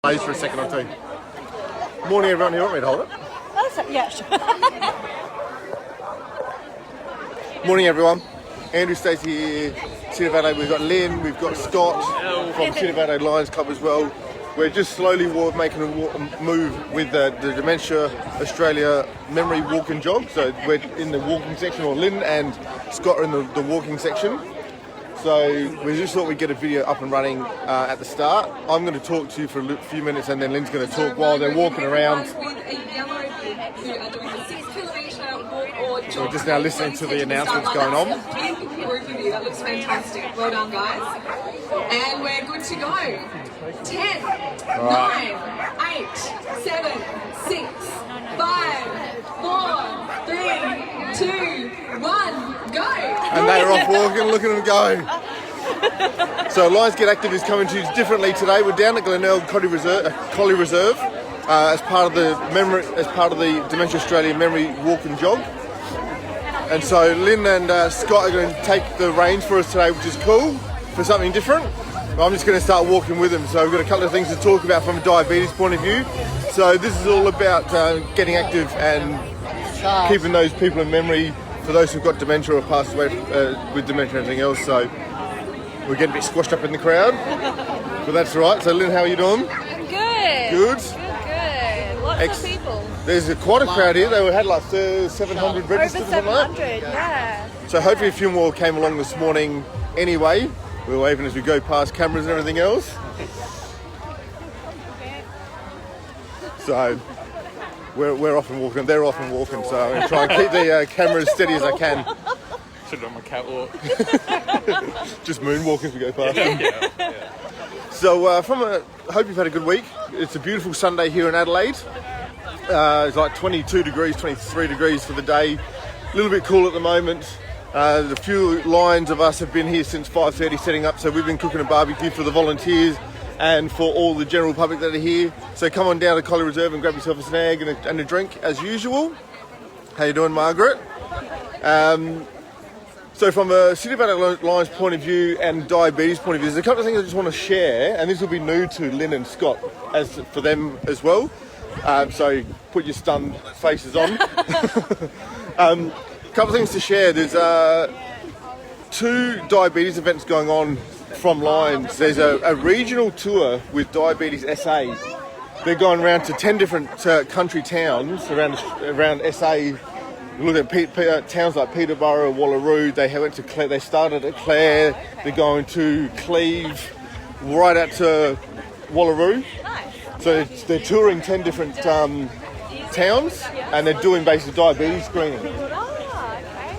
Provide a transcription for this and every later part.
Plays for a second or two. Morning, everyone. You want me to hold it? Yeah, sure. Morning, everyone. Andrew Stacey here, City of Adelaide. We've got Lyn, we've got Scott from City of Adelaide Lions Club as well. We're just slowly making a move with the Dementia Australia Memory Walk and Jog. So we're in the walking section, or Lyn and Scott are in the walking section. So we just thought we'd get a video up and running at the start. I'm going to talk to you for a few minutes, and then Lyn's going to talk while they're walking around. So we're just now listening to the announcements going on. That looks fantastic. Well done, guys. And we're good to go. 10, 9, 8, 7, 6, 5, 4, 3, 2, 1, go. And they're off walking. Look at them go. So Lions Get Active is coming to you differently today. We're down at Glenelg Collie Reserve as part of the Dementia Australia Memory Walk and Jog. And so Lyn and Scott are going to take the reins for us today, which is cool, for something different. I'm just going to start walking with them. So we've got a couple of things to talk about from a diabetes point of view. So this is all about getting active and keeping those people in memory for those who've got dementia or passed away with dementia and everything else. So we're getting a bit squashed up in the crowd, but that's all right. So Lyn, how are you doing? I'm good. Good? Good. Lots of people. There's quite a crowd here. They had like 700 registered. Over 700, yeah. So hopefully a few more came along this morning anyway. We're waving as we go past cameras and everything else. So we're off and walking, they're off and walking, so I'm going to try and keep the camera as steady as I can. Should have done my catwalk. Just moonwalking as we go past. Yeah. So hope you've had a good week. It's a beautiful Sunday here in Adelaide. It's like 22 degrees, 23 degrees for the day. A little bit cool at the moment. The few Lions of us have been here since 5:30 setting up, so we've been cooking a barbecue for the volunteers and for all the general public that are here. So come on down to Collie Reserve and grab yourself a snag and a drink as usual. How you doing, Margaret? So from a City of Adelaide Lions point of view and diabetes point of view, there's a couple of things I just want to share, and this will be new to Lyn and Scott as for them as well. So put your stunned faces on. Couple of things to share. There's 2 diabetes events going on from Lions. There's a regional tour with Diabetes SA. They're going around to 10 different country towns around SA. Look at towns like Peterborough, Wallaroo. They went to Clare. They started at Clare. They're going to Cleve, right out to Wallaroo. So they're touring 10 different towns, and they're doing basically diabetes screening.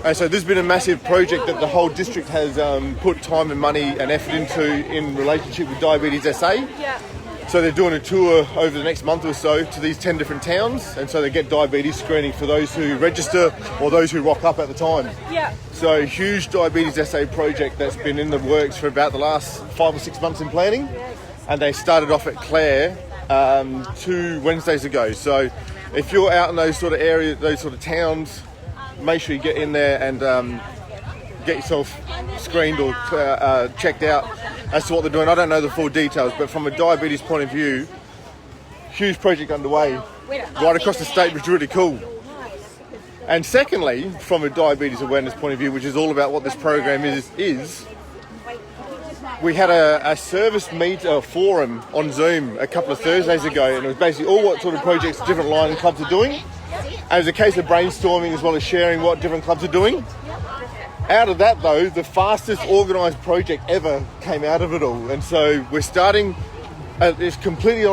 And so this has been a massive project that the whole district has put time and money and effort into in relationship with Diabetes SA. Yeah. So they're doing a tour over the next month or so to these 10 different towns, and so they get diabetes screening for those who register or those who rock up at the time. Yeah. So huge Diabetes SA project that's been in the works for about the last 5 or 6 months in planning, and they started off at Clare 2 Wednesdays ago. So if you're out in those sort of areas, those sort of towns, make sure you get in there and get yourself screened or checked out as to what they're doing. I don't know the full details, but from a diabetes point of view, huge project underway right across the state, which is really cool. And secondly, from a diabetes awareness point of view, which is all about what this program is we had a service forum on Zoom a couple of Thursdays ago, and it was basically all what sort of projects different Lion clubs are doing. And it was a case of brainstorming as well as sharing what different clubs are doing. Out of that, though, the fastest organised project ever came out of it all. And so we're starting, it's completely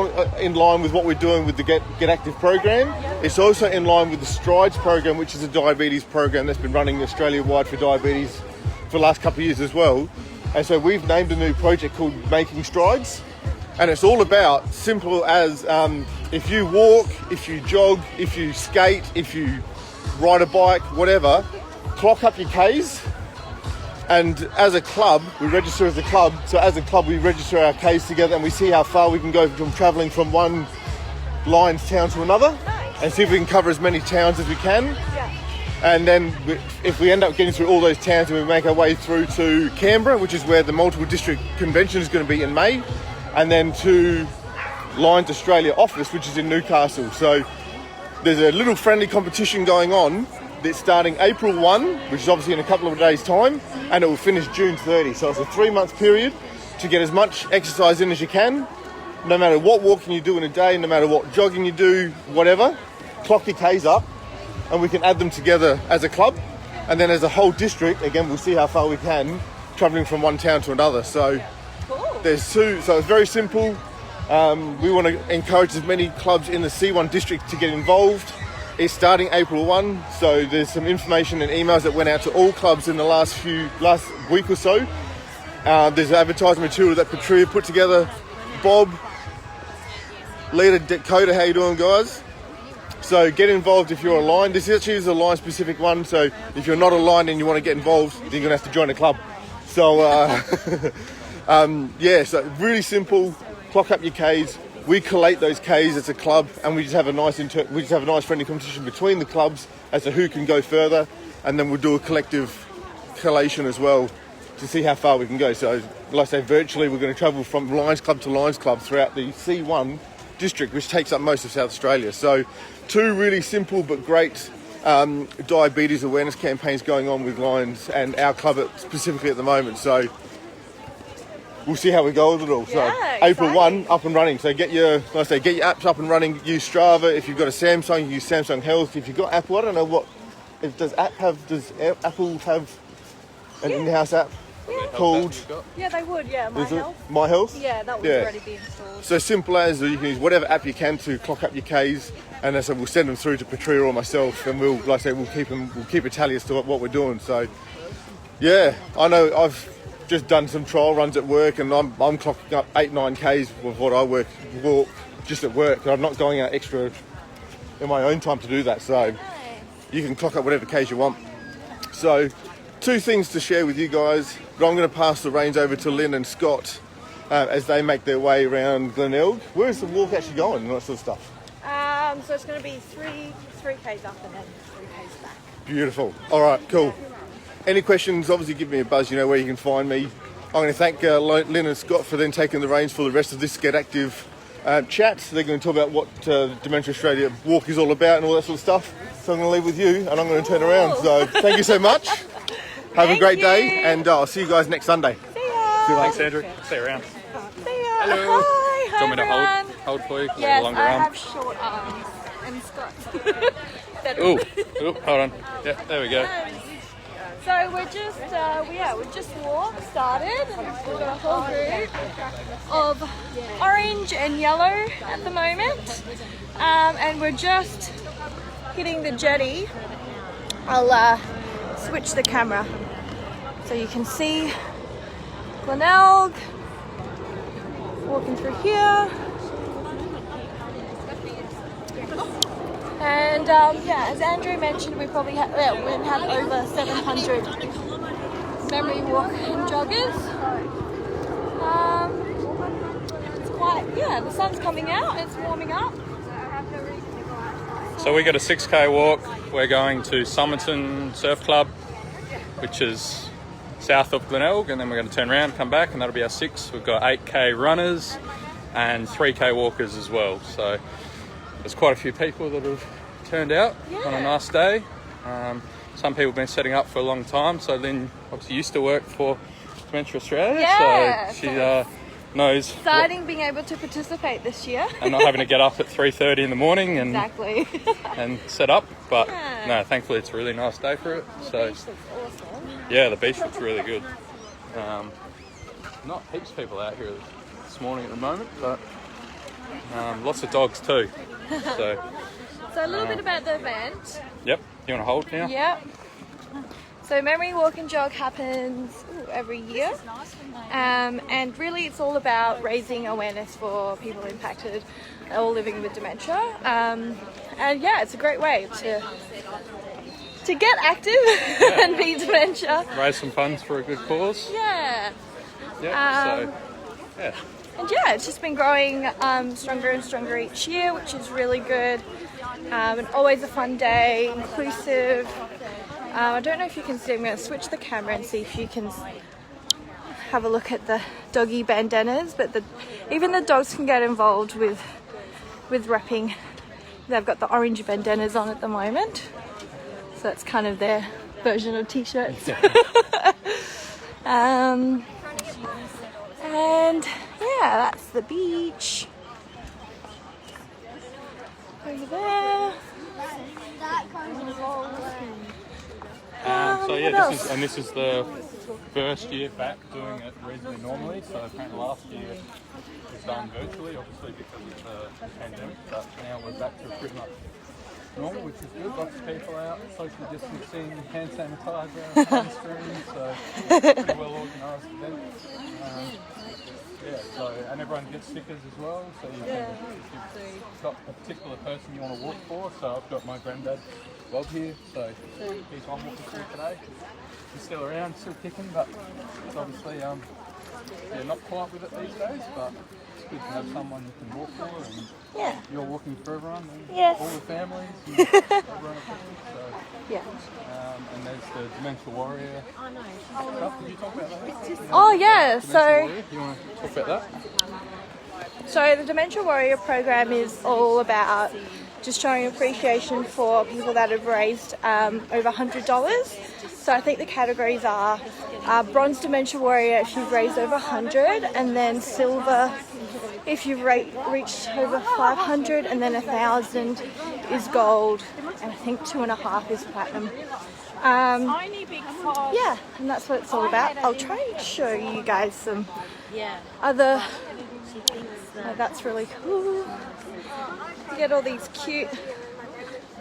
in line with what we're doing with the Get Active program. It's also in line with the Strides program, which is a diabetes program that's been running Australia-wide for diabetes for the last couple of years as well. And so we've named a new project called Making Strides. And it's all about simple as if you walk, if you jog, if you skate, if you ride a bike, whatever, clock up your Ks. And as a club, we register as a club. So as a club, we register our Ks together, and we see how far we can go from travelling from one Lions town to another, and see if we can cover as many towns as we can. Yeah. And then if we end up getting through all those towns, and we make our way through to Canberra, which is where the multiple district convention is going to be in May, and then to Lions Australia office, which is in Newcastle. So there's a little friendly competition going on that's starting April 1, which is obviously in a couple of days' time, and it will finish June 30. So it's a 3-month period to get as much exercise in as you can, no matter what walking you do in a day, no matter what jogging you do, whatever. Clock your Ks up, and we can add them together as a club. And then as a whole district, again, we'll see how far we can, travelling from one town to another. So there's 2, so it's very simple. We want to encourage as many clubs in the C1 district to get involved. It's starting April 1, so there's some information and emails that went out to all clubs in the last week or so. There's advertising material that Patria put together. Bob, Leader, Dakota, how you doing, guys? So get involved if you're a Lion. This actually is a Lion specific one, so if you're not a Lion and you want to get involved, then you're going to have to join a club. So yeah, so really simple. Clock up your Ks. We collate those Ks as a club, and we just have a nice friendly competition between the clubs as to who can go further, and then we'll do a collective collation as well to see how far we can go. So, like I say, virtually we're going to travel from Lions Club to Lions Club throughout the C1 district, which takes up most of South Australia. So, 2 really simple but great diabetes awareness campaigns going on with Lions and our club specifically at the moment. So we'll see how we go with it all. Yeah, so April 1 up and running. So get your apps up and running. Use Strava. If you've got a Samsung, use Samsung Health. If you've got Apple, I don't know what. Does Apple have an in-house app called? Yeah, they would. Yeah, My Health. My Health. Yeah, that would already be installed. So simple as you can use whatever app you can to clock up your Ks, and so we'll send them through to Patria or myself, and we'll keep a tally as to what we're doing. So yeah, I know I've just done some trial runs at work, and I'm clocking up 8-9 Ks with what I walk just at work. I'm not going out extra in my own time to do that. So you can clock up whatever Ks you want. So 2 things to share with you guys, but I'm going to pass the reins over to Lyn and Scott as they make their way around Glenelg. Where's the walk actually going and that sort of stuff? So it's going to be 3 Ks up and then 3 Ks back. Beautiful. All right, cool. Any questions, obviously give me a buzz, you know where you can find me. I'm going to thank Lyn and Scott for then taking the reins for the rest of this Get Active chat. They're going to talk about what Dementia Australia walk is all about and all that sort of stuff. So I'm going to leave with you and I'm going to turn around. So thank you so much. Have a great day, and I'll see you guys next Sunday. See ya. Thanks, Andrew. See you around. See ya. Hello. Hi. Do you want me to everyone. hold for you? Yes, longer I arm. have short arms and Scott. Ooh, hold on. Yeah, there we go. So we're just, we just started, and we've got a whole group of orange and yellow at the moment, and we're just hitting the jetty. I'll switch the camera so you can see Glenelg walking through here. And as Andrew mentioned, we probably have over 700 memory walk and joggers. It's quite, the sun's coming out, it's warming up. So we got a 6K walk. We're going to Somerton Surf Club, which is south of Glenelg, and then we're going to turn around, come back, and that'll be our 6. We've got 8K runners and 3K walkers as well. So there's quite a few people that have turned out on a nice day. Some people have been setting up for a long time. So Lyn obviously used to work for Dementia Australia, so she knows. Exciting being able to participate this year. And not having to get up at 3:30 in the morning and Exactly. and set up. But no, thankfully it's a really nice day for it. So Beach looks awesome. yeah, the beach looks really good. Not heaps of people out here this morning at the moment, but lots of dogs too. So So a little bit about the event. yep, you want to hold now? Yep. So Memory Walk and Jog happens every year. And really it's all about raising awareness for people impacted or living with dementia. And yeah, it's a great way to get active and beat dementia. Raise some funds for a good cause. Yeah. Yeah, so yeah. And yeah, it's just been growing stronger and stronger each year, which is really good. And always a fun day, inclusive. I don't know if you can see, I'm going to switch the camera and see if you can have a look at the doggy bandanas, but even the dogs can get involved with wrapping. They've got the orange bandanas on at the moment, so that's kind of their version of t-shirts. And yeah, that's the beach over there. So yeah, this is the first year back doing it reasonably normally. So apparently last year was done virtually, obviously because of the pandemic. But now we're back to pretty much normal, which is good. Lots of people out, social distancing, hand sanitizer, sunscreen. So pretty well organised event. Yeah, so, and everyone gets stickers as well, so you can, if you've got a particular person you want to walk for, so I've got my granddad Bob here, so he's on walking through today. He's still around, still kicking, but it's obviously not quite with it these days, but it's good to have someone you can walk for, and you're walking for everyone, and all the families, and everyone so. Yeah. And there's the Dementia Warrior. Stuff. Did you talk about that? Oh yeah, so Warrior. You want to talk about that? So the Dementia Warrior program is all about just showing appreciation for people that have raised over $100. So I think the categories are bronze Dementia Warrior if you've raised over 100, and then silver if you've reached over 500, and then 1,000 is gold, and I think 2.5 is platinum. Yeah, and that's what it's all about. I'll try and show you guys some other. Oh, that's really cool. You get all these cute.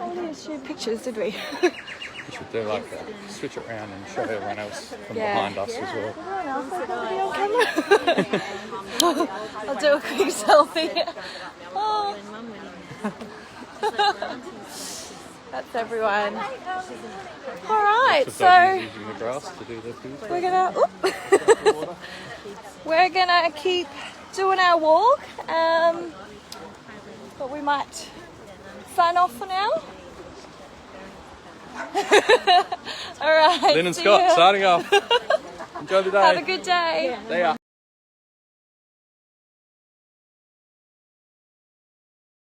Oh, we didn't shoot pictures, did we? We should do like switch it around and show everyone else from behind us as well. Everyone else has got video on camera. I'll do a quick selfie. Oh. That's everyone. All right, so using the grass to do their food. we're gonna keep doing our walk, but we might sign off for now. All right. Lyn and Scott signing off. Enjoy the day. Have a good day. They are.